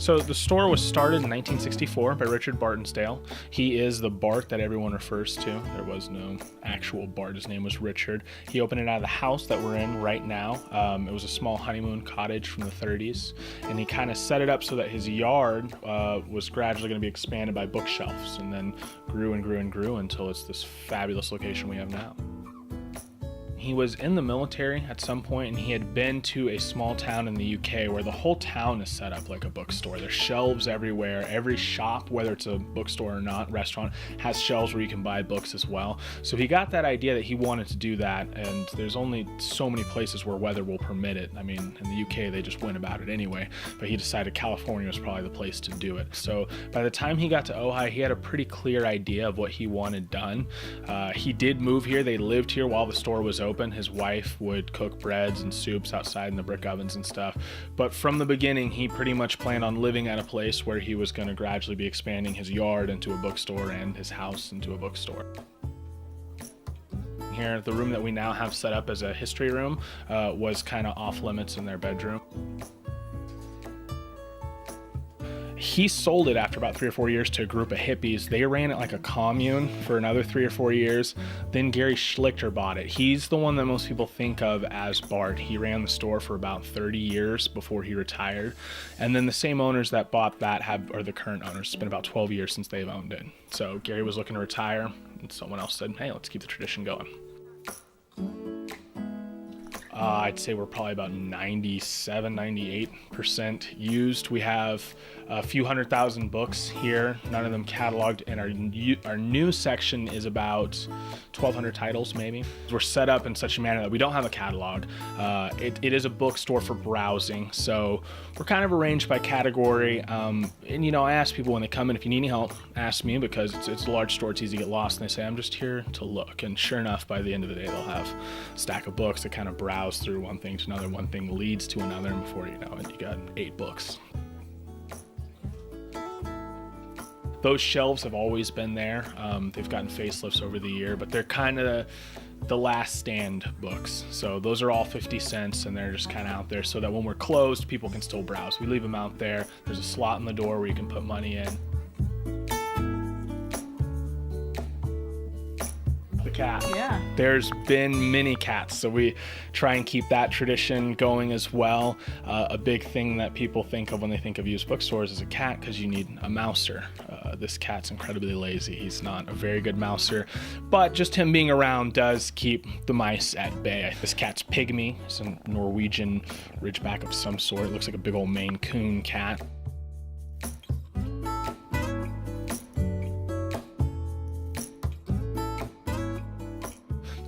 So the store was started in 1964 by Richard Bartonsdale. He is the Bart that everyone refers to. There was no actual Bart. His name was Richard. He opened it out of the house that we're in right now. It was a small honeymoon cottage from the 30s, and he kind of set it up so that his yard was gradually going to be expanded by bookshelves, and then grew and grew and grew until it's this fabulous location we have now. He was in the military at some point, and he had been to a small town in the UK where the whole town is set up like a bookstore. There's shelves everywhere. Every shop, whether it's a bookstore or not, restaurant, has shelves where you can buy books as well. So he got that idea that he wanted to do that, and there's only so many places where weather will permit it. I mean, in the UK, they just went about it anyway, but he decided California was probably the place to do it. So by the time he got to Ojai, he had a pretty clear idea of what he wanted done. He did move here. They lived here while the store was open. His wife would cook breads and soups outside in the brick ovens and stuff. But from the beginning, he pretty much planned on living at a place where he was going to gradually be expanding his yard into a bookstore and his house into a bookstore. Here, the room that we now have set up as a history room was kind of off limits in their bedroom. He sold it after about 3 or 4 years to a group of hippies. They ran it like a commune for another 3 or 4 years. Then Gary Schlichter bought it. He's the one that most people think of as Bart. He ran the store for about 30 years before he retired. And then the same owners that bought that are the current owners. It's been about 12 years since they've owned it. So Gary was looking to retire, and someone else said, hey, let's keep the tradition going. I'd say we're probably about 97, 98% used. We have a few 100,000 books here, none of them cataloged, and our new section is about 1,200 titles maybe. We're set up in such a manner that we don't have a catalog. It is a bookstore for browsing, so we're kind of arranged by category. And you know, I ask people when they come in, if you need any help, ask me, because it's a large store, it's easy to get lost, and they say, I'm just here to look. And sure enough, by the end of the day, they'll have a stack of books that kind of browse through one thing to another, one thing leads to another, and before you know it, you got 8 books. Those shelves have always been there. They've gotten facelifts over the year, but they're kind of the last stand books. So those are all 50 cents, and they're just kind of out there so that when we're closed, people can still browse. We leave them out there. There's a slot in the door where you can put money in. The cat. Yeah. There's been many cats, so we try and keep that tradition going as well. A big thing that people think of when they think of used bookstores is a cat, because you need a mouser. This cat's incredibly lazy. He's not a very good mouser, but just him being around does keep the mice at bay. This cat's Pygmy. It's a Norwegian Ridgeback of some sort. It looks like a big old Maine Coon cat.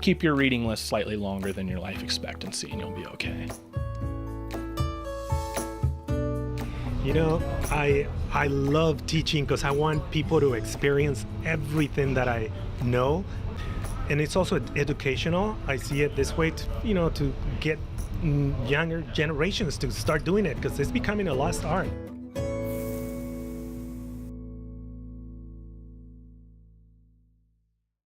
Keep your reading list slightly longer than your life expectancy, and you'll be okay. You know, I love teaching because I want people to experience everything that I know. And it's also educational. I see it this way, to get younger generations to start doing it, because it's becoming a lost art.